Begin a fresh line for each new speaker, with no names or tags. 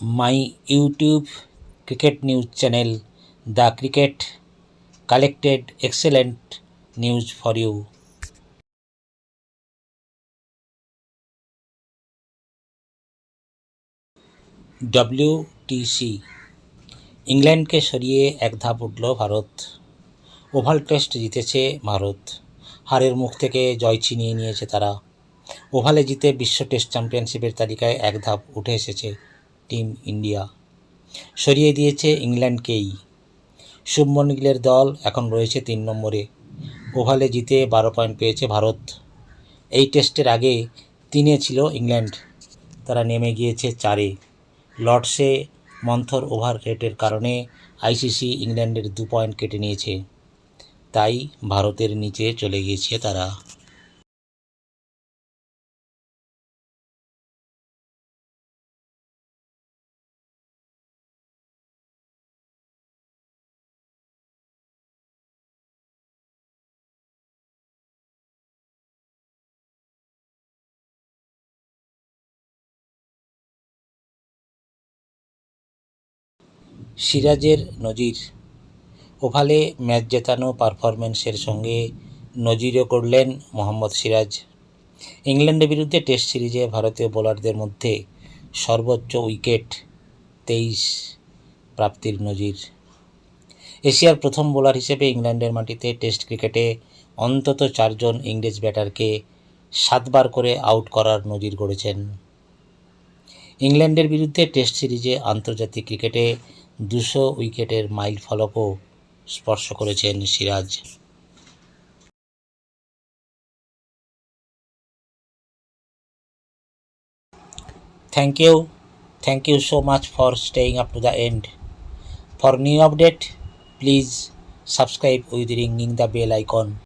my YouTube cricket news channel, The Cricket, collected excellent news for you. WTC ইংল্যান্ডকে সরিয়ে এক ধাপ উঠল ভারত। ওভাল টেস্ট জিতেছে ভারত, হারের মুখ থেকে জয় ছিনিয়ে নিয়েছে তারা। ওভালে জিতে বিশ্ব টেস্ট চ্যাম্পিয়নশিপের তালিকায় এক ধাপ উঠে এসেছে টিম ইন্ডিয়া, সরিয়ে দিয়েছে ইংল্যান্ডকেই। শুভমন গিলের দল এখন রয়েছে ৩ নম্বরে। ওভালে জিতে ১২ পয়েন্ট পেয়েছে ভারত। এই টেস্টের আগে ৩-এ ছিল ইংল্যান্ড, তারা নেমে গিয়েছে ৪-এ। লর্ডসে মন্থর ওভার রেটের কারণে আইসিসি ইংল্যান্ডের ২ পয়েন্ট কেটে নিয়েছে, তাই ভারতের নিচে চলে গিয়েছে তারা। সিরাজের নজির, ওভালে ম্যাচ জেতানো পারফরম্যান্সের সঙ্গে নজিরও করলেন মোহাম্মদ সিরাজ। ইংল্যান্ডের বিরুদ্ধে টেস্ট সিরিজে ভারতীয় বোলারদের মধ্যে সর্বোচ্চ উইকেট ২৩ প্রাপ্তির নজির। এশিয়ার প্রথম বোলার হিসেবে ইংল্যান্ডের মাটিতে টেস্ট ক্রিকেটে অন্তত ৪ জন ইংরেজ ব্যাটারকে ৭ বার করে আউট করার নজির গড়েছেন। ইংল্যান্ডের বিরুদ্ধে টেস্ট সিরিজে আন্তর্জাতিক ক্রিকেটে ২০০ উইকেটের মাইলফলকও স্পর্শ করেছেন Siraj. Thank you so much for staying up to the end. For new update, please subscribe with ringing the bell icon.